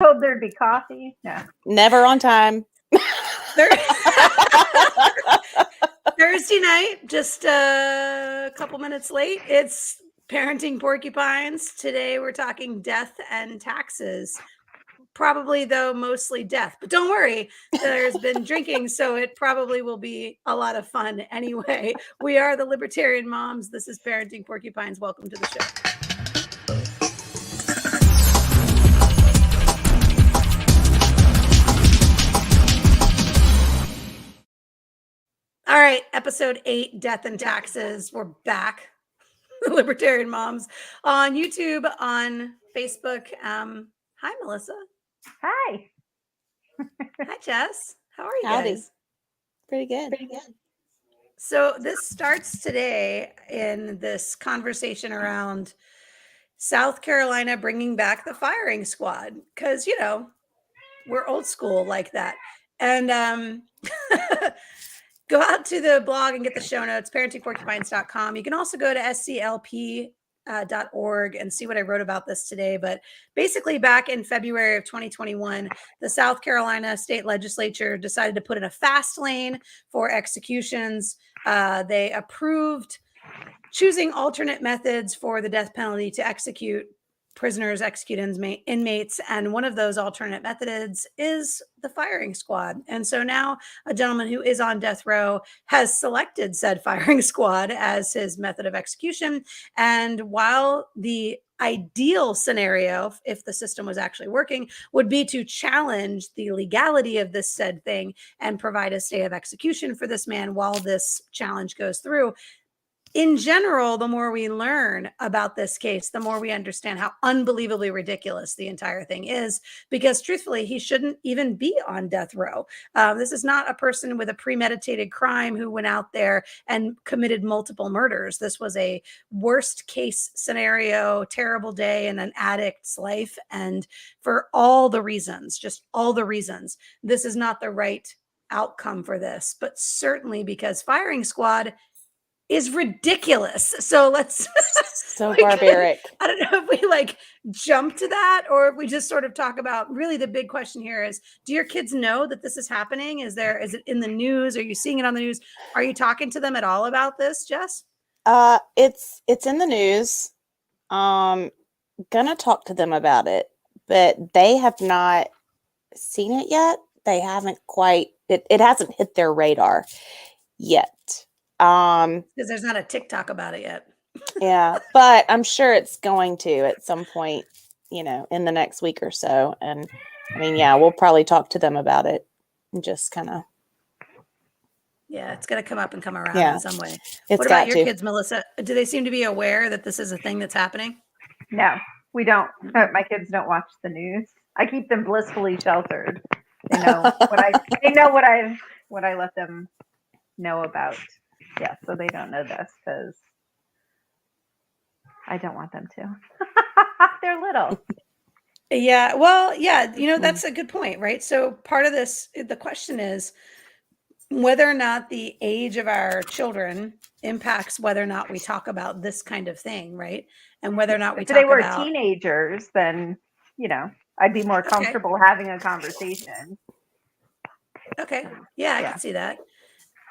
Told there'd be coffee. No. Never on time. Thursday night, just a couple minutes late. It's Parenting Porcupines. Today we're talking death and taxes. Probably, though, mostly death. But don't worry, there's been drinking, so it probably will be a lot of fun anyway. We are the Libertarian Moms. This is Parenting Porcupines. Welcome to the show. All right, episode 8, Death and Taxes. We're back. Libertarian Moms on YouTube, on Facebook. Hi, Melissa. Hi. Hi, Jess. How are you Howdy. guys? Pretty good. So this starts today in this conversation around South Carolina bringing back the firing squad because, you know, we're old school like that. And go out to the blog and get the show notes, parentingporcupines.com. You can also go to sclp.org and see what I wrote about this today. But basically, back in February of 2021, the South Carolina state legislature decided to put in a fast lane for executions. They approved choosing alternate methods for the death penalty to execute prisoners, execute inmates. And one of those alternate methods is the firing squad. And so now a gentleman who is on death row has selected said firing squad as his method of execution. And while the ideal scenario, if the system was actually working, would be to challenge the legality of this said thing and provide a stay of execution for this man while this challenge goes through. In general, the more we learn about this case, the more we understand how unbelievably ridiculous the entire thing is, because truthfully, he shouldn't even be on death row. This is not a person with a premeditated crime who went out there and committed multiple murders. This was a worst case scenario, terrible day in an addict's life. And for all the reasons, just all the reasons, this is not the right outcome for this, but certainly because firing squad is ridiculous. So let's So barbaric. I don't know if we like jump to that or if we just sort of talk about really the big question here is, do your kids know that this is happening? Is it in the news? Are you seeing it on the news? Are you talking to them at all about this, Jess? It's in the news. Gonna talk to them about it, but they have not seen it yet. They haven't quite it hasn't hit their radar yet. Because there's not a TikTok about it yet. Yeah, but I'm sure it's going to at some point, you know, in the next week or so. And I mean, yeah, we'll probably talk to them about it and just kind of. Yeah, it's going to come up and come around in some way. What about your kids, Melissa? Do they seem to be aware that this is a thing that's happening? No, we don't. My kids don't watch the news. I keep them blissfully sheltered. They know what I let them know about. Yeah, so they don't know this because I don't want them to. They're little. Yeah, well, yeah, you know, that's a good point, right? So part of this, the question is whether or not the age of our children impacts whether or not we talk about this kind of thing, right? And whether or not we if talk they were about teenagers, then, you know, I'd be more comfortable having a conversation. Okay. Yeah, I can see that.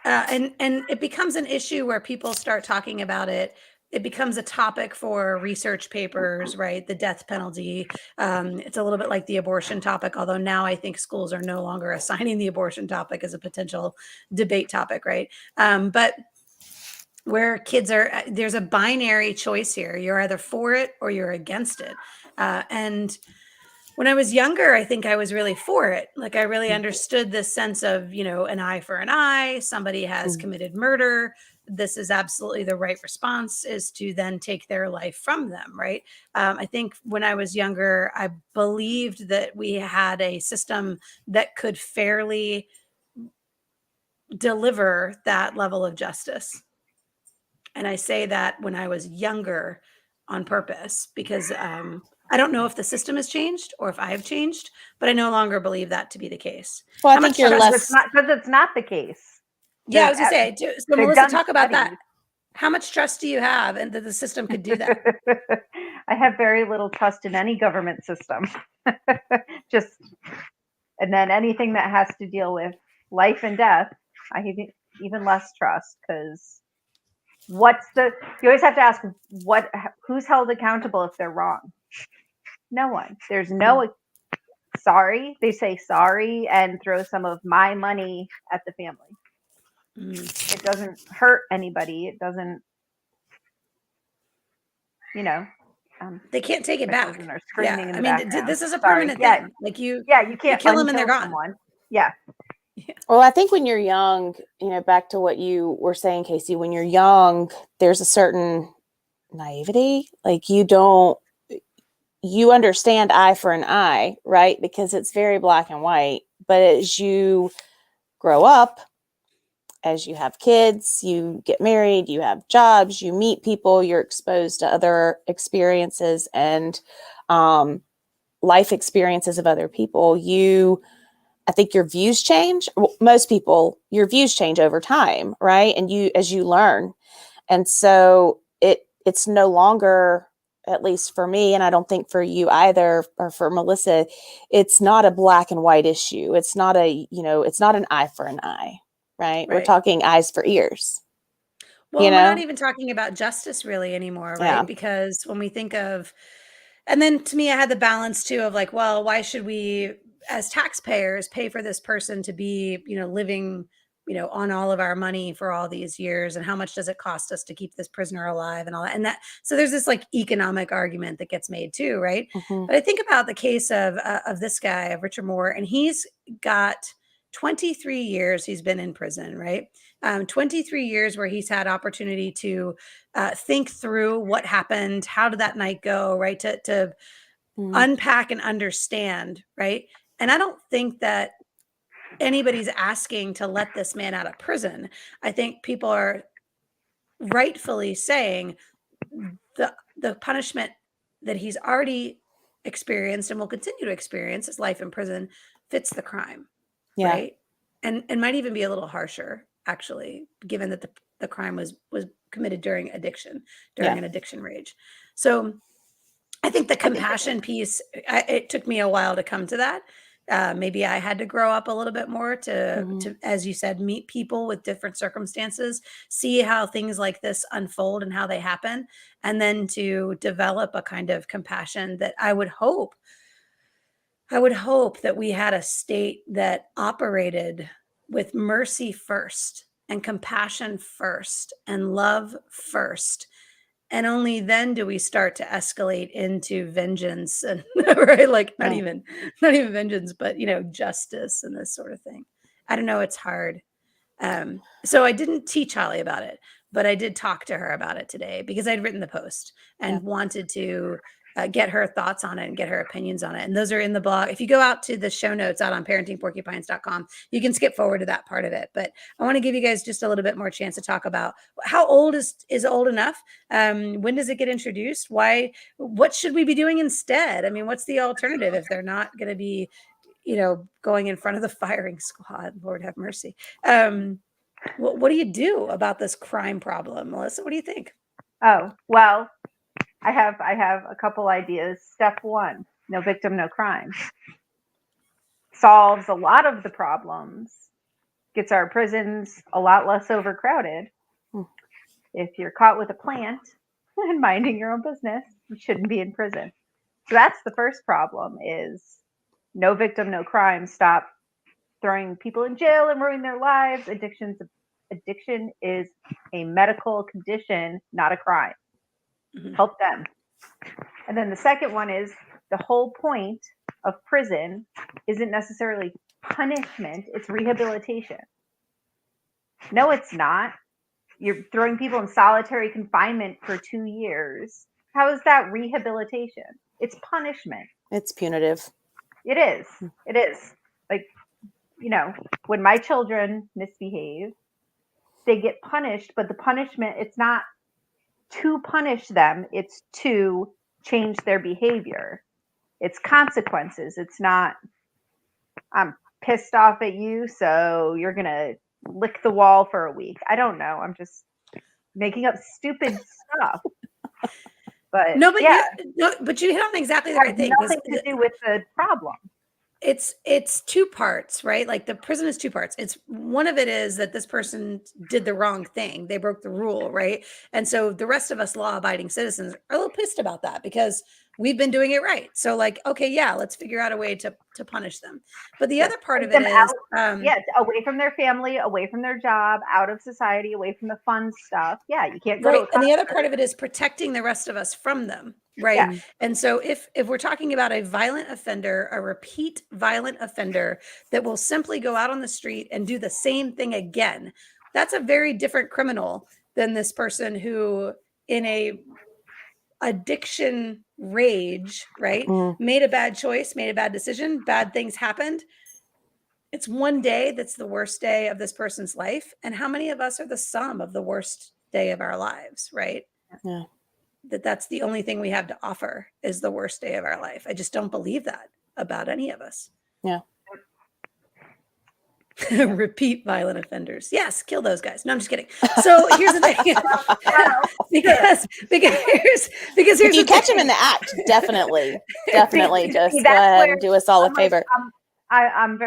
And it becomes an issue where people start talking about it. It becomes a topic for research papers, right? The death penalty. It's a little bit like the abortion topic, although now I think schools are no longer assigning the abortion topic as a potential debate topic, right? But where kids are, there's a binary choice here. You're either for it or you're against it. And when I was younger, I think I was really for it. Like I really understood this sense of, you know, an eye for an eye. Somebody has committed murder. This is absolutely the right response, is to then take their life from them, right? I think when I was younger, I believed that we had a system that could fairly deliver that level of justice. And I say that when I was younger on purpose, because I don't know if the system has changed or if I have changed, but I no longer believe that to be the case. Well, I think you're less. Because it's not the case. Yeah, I was going to say. So Melissa, talk about that. How much trust do you have and that the system could do that? I have very little trust in any government system. Just, and then anything that has to deal with life and death, I have even less trust, because you always have to ask who's held accountable if they're wrong? No one. There's no sorry. They say sorry and throw some of my money at the family. It doesn't hurt anybody. It doesn't, They can't take it my back. children are screaming Yeah, in I the mean, background. this is a Sorry. permanent Yeah. thing. Like you You can't kill them and they're gone. someone. Yeah. Well, I think when you're young, back to what you were saying, Casey, when you're young, there's a certain naivety. Like you understand eye for an eye, right? Because it's very black and white. But as you grow up, as you have kids, you get married, you have jobs, you meet people, you're exposed to other experiences and life experiences of other people. I think your views change. Well, most people, your views change over time, right? And as you learn. And so it's no longer, at least for me, and I don't think for you either, or for Melissa, it's not a black and white issue. It's not it's not an eye for an eye, right? We're Right. talking eyes for ears. Well, we're not even talking about justice really anymore, right? Yeah. Because when we think of, and then to me, I had the balance too of like, well, why should we, as taxpayers, pay for this person to be, living, on all of our money for all these years, and how much does it cost us to keep this prisoner alive and all that? And so there's this like economic argument that gets made too, right? Mm-hmm. But I think about the case of this guy, of Richard Moore, and he's got 23 years he's been in prison, right? 23 years where he's had opportunity to think through what happened, how did that night go, right? To unpack and understand, right? And I don't think that anybody's asking to let this man out of prison. I think people are rightfully saying the punishment that he's already experienced and will continue to experience, his life in prison, fits the crime, Yeah. right? And might even be a little harsher, actually, given that the crime was committed during an addiction rage. So I think the compassion piece, it took me a while to come to that. Maybe I had to grow up a little bit more to, as you said, meet people with different circumstances, see how things like this unfold and how they happen, and then to develop a kind of compassion that I would hope that we had a state that operated with mercy first and compassion first and love first. And only then do we start to escalate into vengeance and right, like not even vengeance, but justice and this sort of thing. I don't know, it's hard. So I didn't teach Holly about it, but I did talk to her about it today because I'd written the post and wanted to get her thoughts on it and get her opinions on it. And those are in the blog. If you go out to the show notes out on parentingporcupines.com, you can skip forward to that part of it. But I want to give you guys just a little bit more chance to talk about how old is old enough? When does it get introduced? What should we be doing instead? I mean, what's the alternative if they're not going to be, going in front of the firing squad? Lord have mercy. What do you do about this crime problem, Melissa? What do you think? Oh, well, I have a couple ideas. Step 1, no victim, no crime. Solves a lot of the problems, gets our prisons a lot less overcrowded. If you're caught with a plant and minding your own business, you shouldn't be in prison. So that's the first problem, is no victim, no crime. Stop throwing people in jail and ruining their lives. Addiction is a medical condition, not a crime. Help them. And then the second one is, the whole point of prison isn't necessarily punishment, it's rehabilitation. No, it's not. You're throwing people in solitary confinement for 2 years. How is that rehabilitation? It's punishment. It's punitive. It is. It is. Like, when my children misbehave, they get punished, but the punishment, it's not to punish them, it's to change their behavior. It's consequences. It's not, I'm pissed off at you, so you're going to lick the wall for a week. I don't know. I'm just making up stupid stuff. But No, but yeah, but you hit on exactly the it right has thing. nothing to do with the problem. It's two parts, right? Like the prison is two parts. It's one of it is that this person did the wrong thing. They broke the rule, right? And so the rest of us law-abiding citizens are a little pissed about that because we've been doing it right. So like, okay, yeah, let's figure out a way to punish them. But the other part Take of it them is yes, away from their family, away from their job, out of society, away from the fun stuff. Yeah, you can't go to a right. And the other concert. part of it is protecting the rest of us from them. Right. Yeah. And so if we're talking about a violent offender, a repeat violent offender that will simply go out on the street and do the same thing again, that's a very different criminal than this person who in a addiction rage, right, made a bad choice, made a bad decision, bad things happened. It's one day that's the worst day of this person's life. And how many of us are the sum of the worst day of our lives, right? Yeah. That's the only thing we have to offer is the worst day of our life. I just don't believe that about any of us. Yeah. Repeat violent offenders. Yes, kill those guys. No, I'm just kidding. So here's the thing. because here's If you the catch thing. them in the act, definitely just See, go that's ahead where and do us all a I'm like, favor. I'm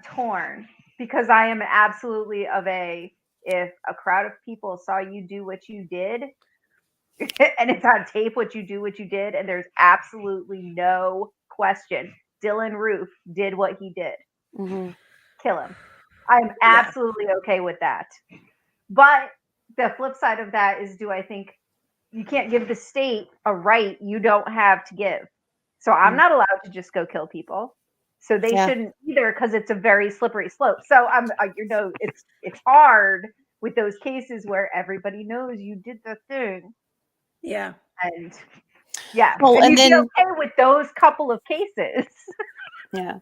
torn because I am absolutely if a crowd of people saw you do what you did and it's on tape what you did, and there's absolutely no question. Dylan Roof did what he did. Mm-hmm. Kill him. I'm absolutely okay with that. But the flip side of that is, do I think you can't give the state a right you don't have to give? So I'm not allowed to just go kill people. So they shouldn't either, because it's a very slippery slope. So it's hard with those cases where everybody knows you did the thing. Yeah. And yeah. Well, and you'd then be okay with those couple of cases. yeah.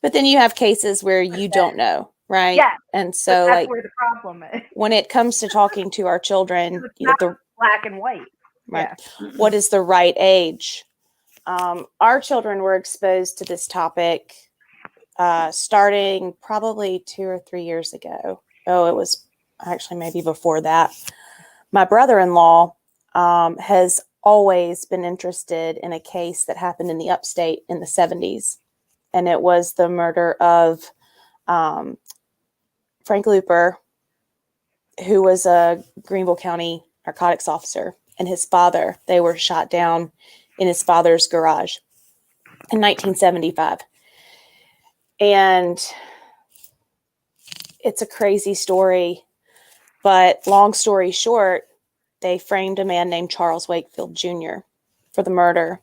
But then you have cases where you don't know, right? Yeah. And so that's where the problem is. when it comes to talking to our children, It's not black and white. right. Yeah. What is the right age? Our children were exposed to this topic starting probably 2 or 3 years ago. Oh, it was actually maybe before that. My brother-in-law has always been interested in a case that happened in the upstate in the 70s. And it was the murder of Frank Looper, who was a Greenville County narcotics officer, and his father. They were shot down in his father's garage in 1975. And it's a crazy story, but long story short, they framed a man named Charles Wakefield Jr. for the murder.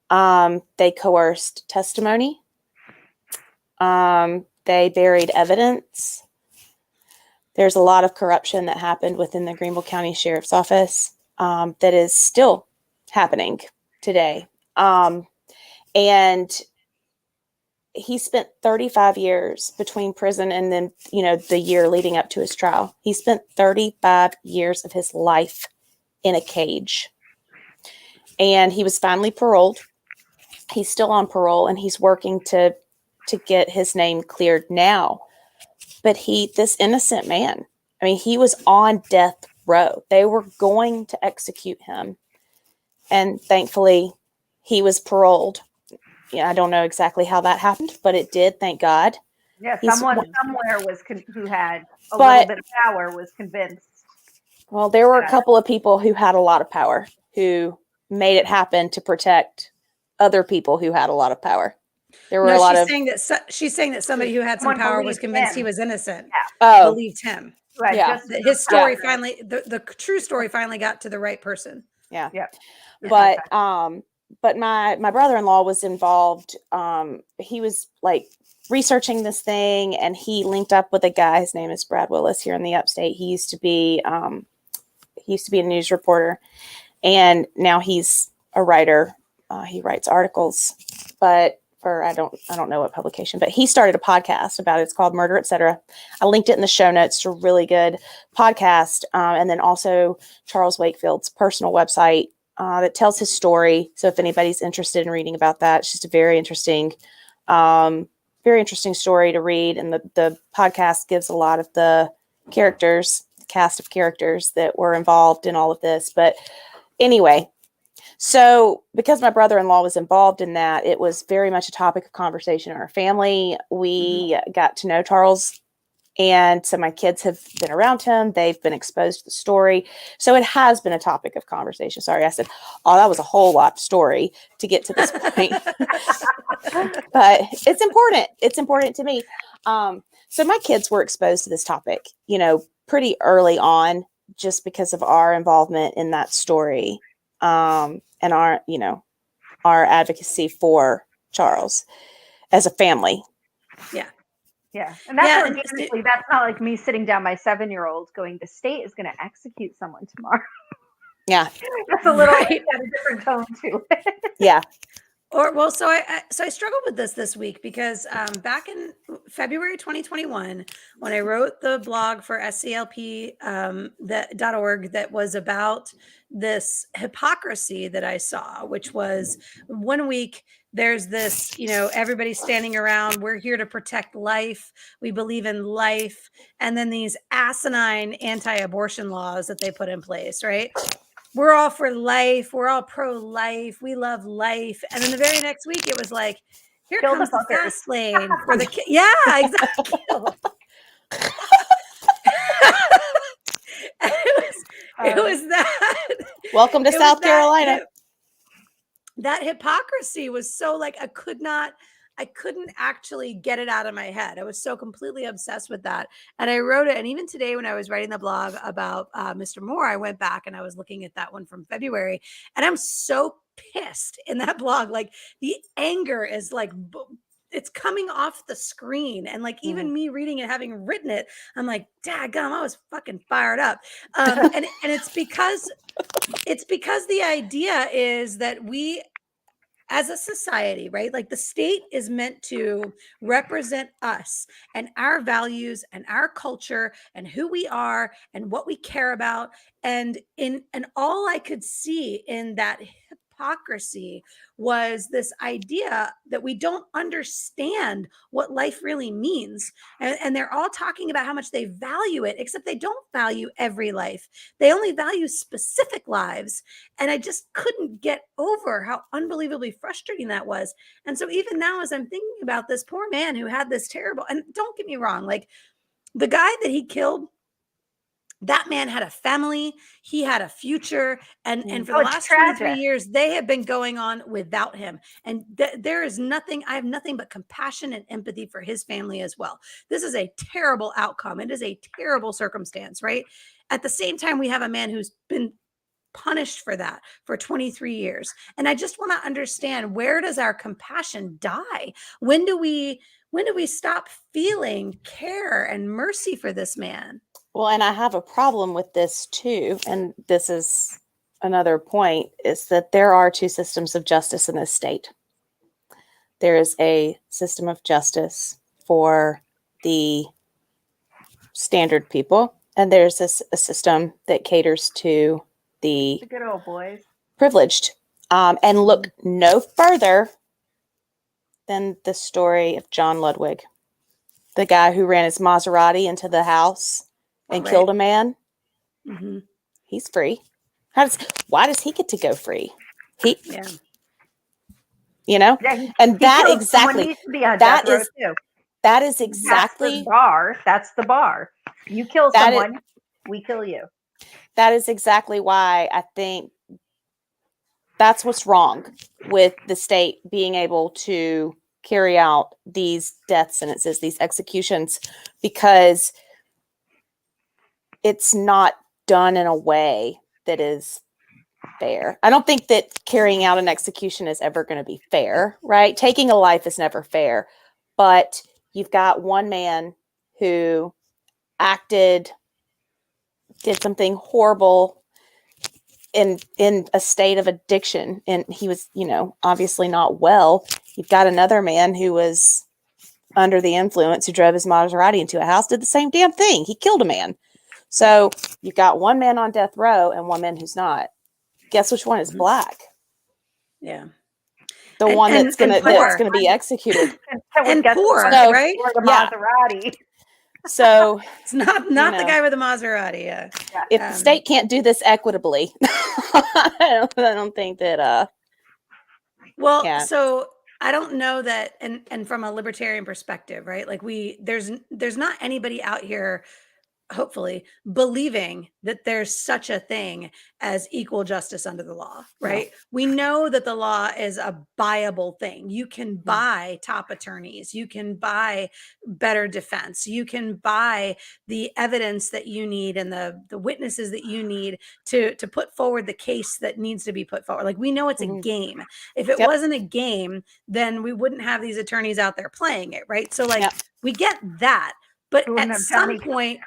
They coerced testimony. They buried evidence. There's a lot of corruption that happened within the Greenville County Sheriff's Office that is still happening today. And he spent 35 years between prison and then, the year leading up to his trial. He spent 35 years of his life in a cage. And he was finally paroled. He's still on parole, and he's working to get his name cleared now. But this innocent man, I mean, he was on death row. They were going to execute him. And thankfully, he was paroled. Yeah, I don't know exactly how that happened, but it did. Thank God. Yeah, someone somewhere who had a little bit of power was convinced. Well, there were a couple of people who had a lot of power who made it happen to protect other people who had a lot of power. There were she's saying that somebody who had some power was convinced he was innocent. Yeah. Believed him. Yeah. His story finally, the true story finally got to the right person. Yeah. Yep. But my brother-in-law was involved. He was like researching this thing, and he linked up with a guy. His name is Brad Willis here in the upstate. He used to be a news reporter, and now he's a writer. He writes articles, but I don't know what publication, but he started a podcast about it. It's called Murder, Etc. I linked it in the show notes. It's a really good podcast. And then also Charles Wakefield's personal website that tells his story. So if anybody's interested in reading about that, it's just a very interesting story to read. And the podcast gives a lot of the characters cast of characters that were involved in all of this. But anyway, so because my brother-in-law was involved in that, it was very much a topic of conversation in our family. We got to know Charles, and so my kids have been around him. They've been exposed to the story. So it has been a topic of conversation. Sorry, I said, oh, that was a whole lot of story to get to this point. But it's important. It's important to me. So my kids were exposed to this topic, pretty early on, just because of our involvement in that story, and our advocacy for Charles as a family. Yeah. And that's organically, that's not like me sitting down my 7-year-old going, the state is going to execute someone tomorrow. Yeah. That's a little, got a different tone to it. Yeah. So I struggled with this week because back in February 2021, when I wrote the blog for sclp.org that was about this hypocrisy that I saw, which was one week there's this, everybody's standing around, we're here to protect life, we believe in life, and then these asinine anti-abortion laws that they put in place, right? We're all for life. We're all pro-life. We love life. And then the very next week, it was like, here Kill comes the the fast lane for the kid. Yeah, exactly. it was that. Welcome to South Carolina. That hypocrisy was so like, I couldn't actually get it out of my head. I was so completely obsessed with that. And I wrote it. And even today, when I was writing the blog about Mr. Moore, I went back and I was looking at that one from February. And I'm so pissed in that blog. Like the anger is like, it's coming off the screen. And like, even me reading it, having written it, I'm like, daggum, I was fucking fired up. And it's because the idea is that we, as a society, right? Like the state is meant to represent us and our values and our culture and who we are and what we care about. And all I could see in that hypocrisy was this idea that we don't understand what life really means. And they're all talking about how much they value it, except they don't value every life. They only value specific lives. And I just couldn't get over how unbelievably frustrating that was. And so even now, as I'm thinking about this poor man who had this terrible, and don't get me wrong, like the guy that he killed, that man had a family, he had a future, and for the last 23 years, they have been going on without him. And there is nothing, I have nothing but compassion and empathy for his family as well. This is a terrible outcome. It is a terrible circumstance, right? At the same time, we have a man who's been punished for that for 23 years. And I just want to understand, where does our compassion die? When do we stop feeling care and mercy for this man? Well, and I have a problem with this too. And this is another point, is that there are two systems of justice in this state. There is a system of justice for the standard people, and there's a system that caters to the good old boys, privileged. And look no further than the story of John Ludwig, the guy who ran his Maserati into the house and killed a man. He's free. Why does he get to go free? And that exactly, that is exactly that's the bar. You kill someone, we kill you. That is exactly why I think that's what's wrong with the state being able to carry out these death sentences, these executions, because it's not done in a way that is fair. I don't think that carrying out an execution is ever going to be fair, right? Taking a life is never fair, but you've got one man who did something horrible in a state of addiction, and he was, obviously not well. You've got another man who was under the influence, who drove his Maserati into a house, did the same damn thing. He killed a man. So you've got one man on death row and one man who's not. Guess which one is black? Yeah. The one that's gonna be executed. And poor, so, right? Or the Maserati. So It's not the know. guy with the Maserati. Yeah. if the state can't do this equitably, I don't think that Well, yeah. so I don't know that, and from a libertarian perspective, right? Like there's not anybody out here, hopefully, believing that there's such a thing as equal justice under the law, No. right? We know that the law is a buyable thing. You can buy top attorneys, you can buy better defense, you can buy the evidence that you need and the witnesses that you need to put forward the case that needs to be put forward. Like we know it's a game. If it Yep. wasn't a game, then we wouldn't have these attorneys out there playing it, right? So like Yep. we get that. But We wouldn't at have some Johnny. point,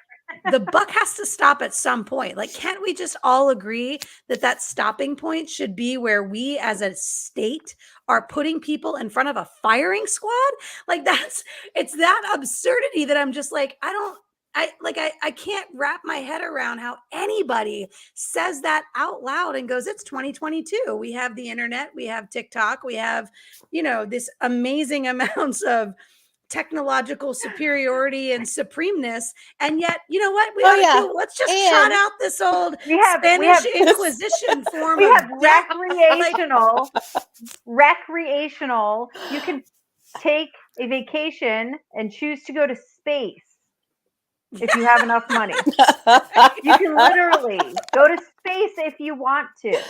the buck has to stop at some point. Like, can't we just all agree that that stopping point should be where we as a state are putting people in front of a firing squad? Like it's that absurdity that I'm just like, I can't wrap my head around how anybody says that out loud and goes, it's 2022. We have the internet, we have TikTok, we have, this amazing amounts of technological superiority and supremeness, and yet you know what we ought to do? Let's just trot And out this old We have Spanish Inquisition form we of have death. recreational. You can take a vacation and choose to go to space if you have enough money. You can literally go to space if you want to.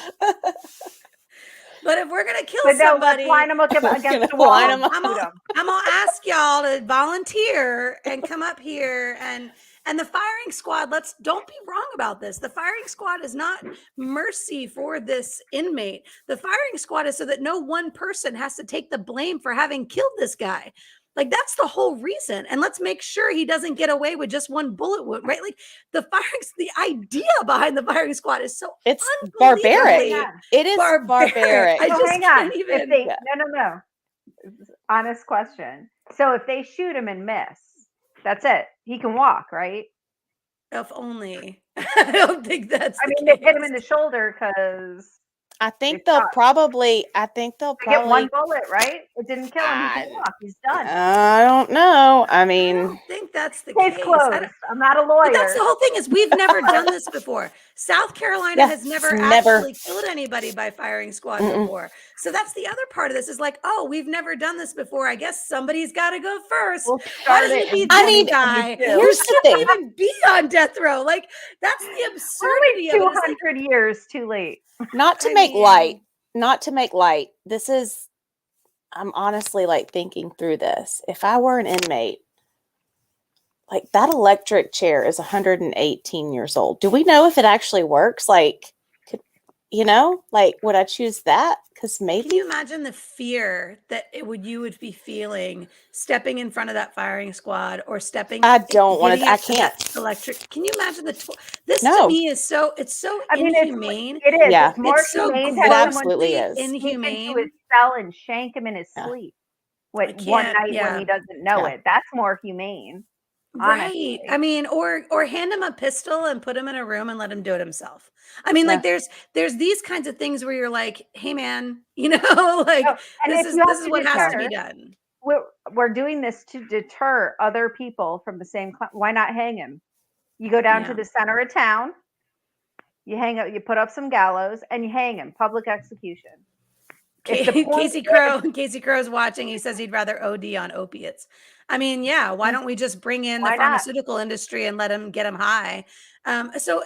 But if we're gonna kill But no, somebody, let's line them up We're against gonna the wall. line 'em and up. shoot 'em. I'm gonna ask y'all to volunteer and come up here and the firing squad, don't be wrong about this. The firing squad is not mercy for this inmate. The firing squad is so that no one person has to take the blame for having killed this guy. Like that's the whole reason. And let's make sure he doesn't get away with just one bullet wound, right? Like the idea behind the firing squad is so it's unbelievably barbaric. It is barbaric. I So just hang on. can't even. If they no. Honest question. So if they shoot him and miss, that's it. He can walk, right? If only. I don't think that's. I mean, they hit him in the shoulder because I think They they'll shot. probably get one bullet, right? It didn't kill him. He I- can walk. He's done. I don't know. I I mean, don't think that's the Case case. closed. I'm not a lawyer. But that's the whole thing is we've never done this before. South Carolina Yeah, has never never. actually killed anybody by firing squad Mm-mm. before. So that's the other part of this is like, oh, we've never done this before. I guess somebody's got to go first. We'll Why start don't it you be in this 2022. guy? Here's You the shouldn't thing. even be on death row. Like that's the Only absurdity of it. It's like, 200 years too late. not to I make mean- light. This is, I'm honestly like thinking through this. If I were an inmate, like that electric chair is 118 years old. Do we know if it actually works? Like, like would I choose that? Because maybe. Can you imagine the fear that you would be feeling stepping in front of that firing squad or stepping? I don't want getting to. I up to that can't. electric. Can you imagine this No. to me is so I mean, inhumane. it is. Yeah. It's more It's so humane to It have someone absolutely is. sneak into inhumane. his cell and shank him in his Yeah. sleep. I One can't- night yeah. when he doesn't know Yeah. it. That's more humane. Right. Honestly. I mean, or hand him a pistol and put him in a room and let him do it himself. I mean, like there's these kinds of things where you're like, hey man, like Oh, and this if you have is to what has to be deter, done. we're doing this to deter other people from the same why not hang him? You go down to Yeah. the center of town, you put up some gallows and you hang him, public execution. If the point Casey Crow's watching. He says he'd rather OD on opiates. I mean, yeah. Why don't we just bring in the Why not? pharmaceutical industry and get him high? So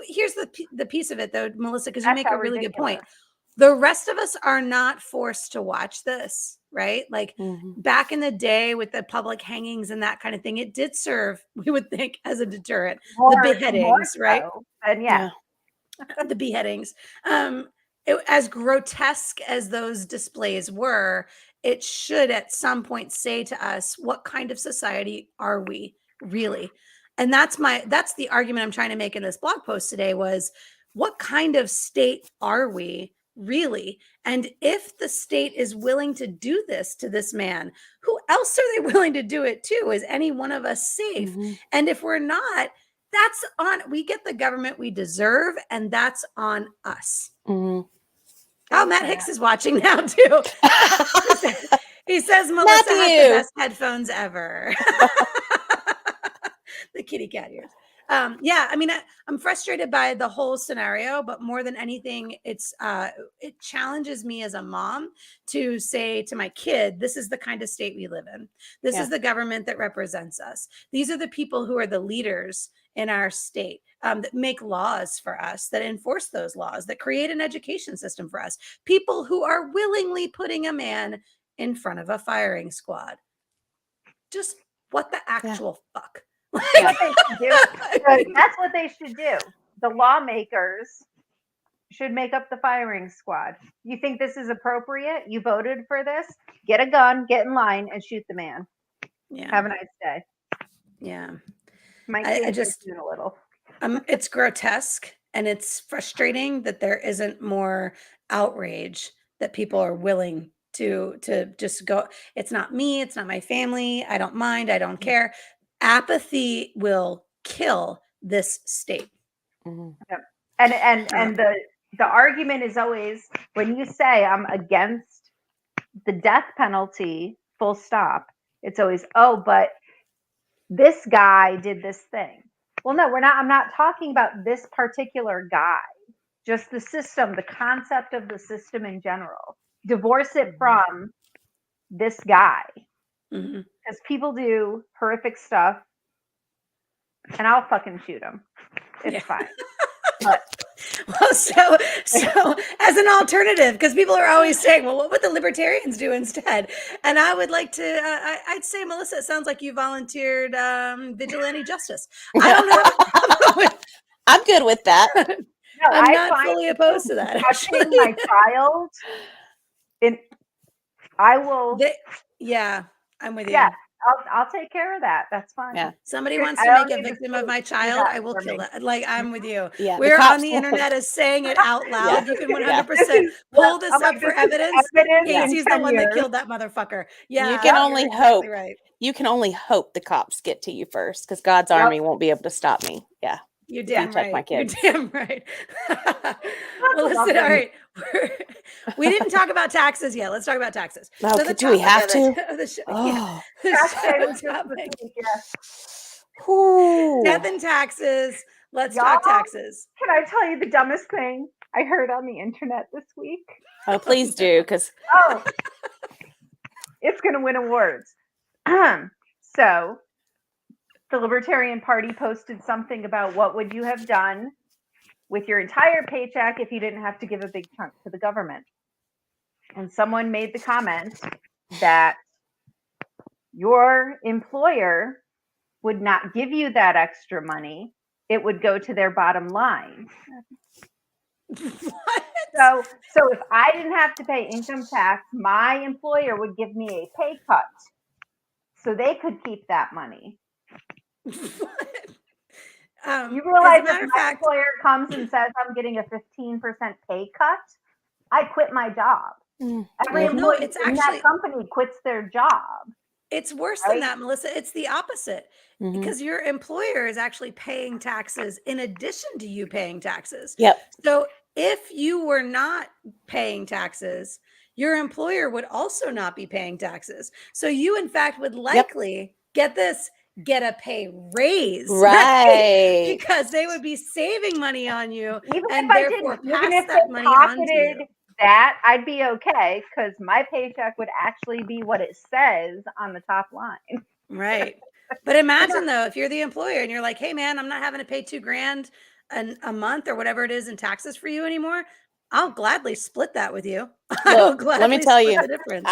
here's the piece of it though, Melissa, because you That's make a how really good point. ridiculous. The rest of us are not forced to watch this, right? Like Mhm. back in the day with the public hangings and that kind of thing, it did serve, we would think, as a deterrent. More beheadings, right? so, and yeah. The beheadings. As grotesque as those displays were, it should at some point say to us, what kind of society are we really? And that's the argument I'm trying to make in this blog post today was, what kind of state are we really? And if the state is willing to do this to this man, who else are they willing to do it to? Is any one of us safe? Mhm. And if we're not, we get the government we deserve, and that's on us. Mhm. Oh, Matt Hicks is watching now too. He says Melissa has the Matthew. best headphones ever. kitty cat ears. Yeah, I mean, I'm frustrated by the whole scenario, but more than anything, it challenges me as a mom to say to my kid, this is the kind of state we live in. This Yeah. is the government that represents us. These are the people who are the leaders in our state, that make laws for us, that enforce those laws, that create an education system for us. People who are willingly putting a man in front of a firing squad. Just what the actual fuck? That's what they should do. That's what they should do. The lawmakers should make up the firing squad. You think this is appropriate? You voted for this? Get a gun, get in line, and shoot the man. Yeah. Have a nice day. Yeah. Might I change just- my tune a little. It's grotesque, and it's frustrating that there isn't more outrage, that people are willing to just go, it's not me, it's not my family, I don't mind, I don't care. Apathy will kill this state. Mhm. And the argument is always, when you say I'm against the death penalty, full stop, it's always, oh, but this guy did this thing. Well, no, I'm not talking about this particular guy, just the system, the concept of the system in general. Divorce it from this guy, Mhm. because people do horrific stuff, and I'll fucking shoot him. It's Yeah. fine. Well, so as an alternative, because people are always saying, well, what would the libertarians do instead? And I would like to, I'd say, Melissa, it sounds like you volunteered vigilante justice. I don't have a problem with, I'm good with that. No, I'm I not find fully opposed to that. touching Actually, my child, I will. yeah, I'm with you. Yeah, I'll take care of that. That's fine. Yeah. Somebody Here, wants I to make don't a need the victim of police my to do child, that I will for kill me. that. Like, I'm with you. Yeah. We're on cops the will- internet as saying it out loud. You can Yeah. 100% This is- pull well, this I'm up like, for this is evidence. evidence Casey's in the 10 one that years. killed that motherfucker. Yeah, can you're only exactly hope. right. You can only hope the cops get to you first, because God's Yep. army won't be able to stop me. Yeah. You're You damn protect my right. You're kids. damn right. Well, Love listen, all them. right. We didn't talk about taxes yet. Let's talk about taxes. No, So the do we topic have of to? the show, Oh. the Tax day show was just this topic. week, yeah. Whew. Death and taxes. Let's Y'all? talk taxes. Can I tell you the dumbest thing I heard on the internet this week? Oh, please do, because Oh, it's going to win awards. So, the Libertarian Party posted something about what would you have done with your entire paycheck if you didn't have to give a big chunk to the government. And someone made the comment that your employer would not give you that extra money. It would go to their bottom line. What? So if I didn't have to pay income tax, my employer would give me a pay cut so they could keep that money. You realize as a if matter of my fact, employer comes and says I'm getting a 15% pay cut, I quit my job. Every Well, no, employee it's in actually- that company quits their job. it's worse Right? than that, Melissa. It's the opposite. Mhm. Because your employer is actually paying taxes in addition to you paying taxes. Yep. So if you were not paying taxes, your employer would also not be paying taxes. So you, in fact, would likely get a pay raise, Right. Because they would be saving money on you, Even and if I therefore didn't, even pass if that they money on to you. pocketed that, I'd be okay because my paycheck would actually be what it says on the top line. Right. But imagine though, if you're the employer and you're like, hey man, I'm not having to pay $2,000 a month or whatever it is in taxes for you anymore. I'll gladly split that with you. I will Look, let gladly me tell split you, the difference.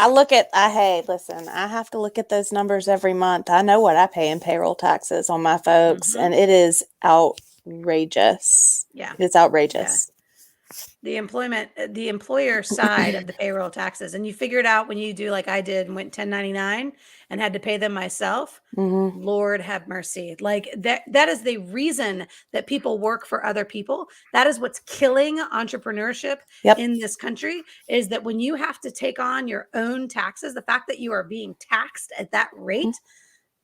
hey, listen, I have to look at those numbers every month. I know what I pay in payroll taxes on my folks, Mhm. and it is outrageous. Yeah. It's outrageous. The employer side of the payroll taxes. And you figure it out when you do like I did and went 1099 and had to pay them myself. Mhm. Lord have mercy. Like that is the reason that people work for other people. That is what's killing entrepreneurship Yep. in this country, is that when you have to take on your own taxes, the fact that you are being taxed at that rate,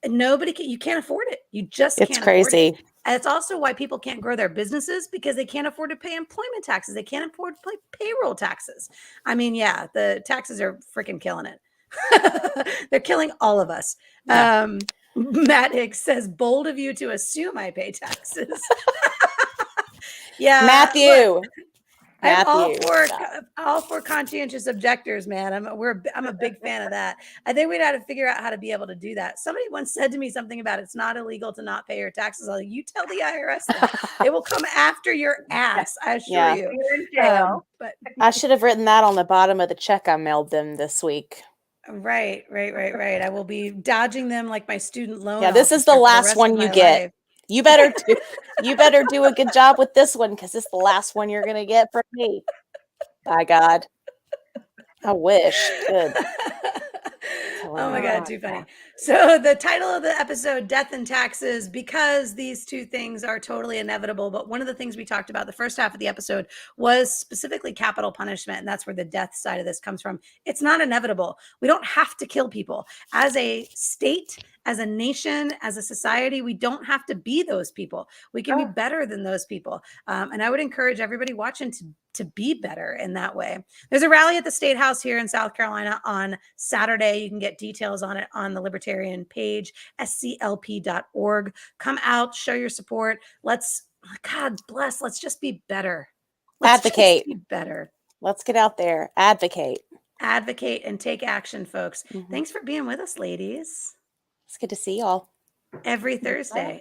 you can't afford it. You just It's can't afford it. crazy. And it's also why people can't grow their businesses, because they can't afford to pay employment taxes. They can't afford to pay payroll taxes. I mean, yeah, the taxes are freaking killing it. They're killing all of us. Yeah. Matt Hicks says, bold of you to assume I pay taxes. Yeah. Matthew. Look, I'm Stop. all for conscientious objectors, man. I'm a big fan of that. I think we'd have to figure out how to be able to do that. Somebody once said to me something about it's not illegal to not pay your taxes. I was like, you tell the IRS that. They will come after your ass, I assure Yeah. you. You're in jail. But I should have written that on the bottom of the check I mailed them this week. right. I will be dodging them like my student loan. Yeah, this is the officer for last rest one of you my get. life. You better do a good job with this one because it's the last one you're gonna get from me. By God. I wish. Good. Oh my God, too funny. So the title of the episode, Death and Taxes, because these two things are totally inevitable. But one of the things we talked about the first half of the episode was specifically capital punishment. And that's where the death side of this comes from. It's not inevitable. We don't have to kill people. As a state, as a nation, as a society, we don't have to be those people. We can be better than those people. And I would encourage everybody watching to be better in that way. There's a rally at the State House here in South Carolina on Saturday. You can get details on it on the Libertarian page, sclp.org. Come out, show your support. God bless, let's just be better. Let's Advocate. just be better. Let's get out there. Advocate and take action, folks. Thanks for being with us, ladies. It's good to see y'all. Every Thursday.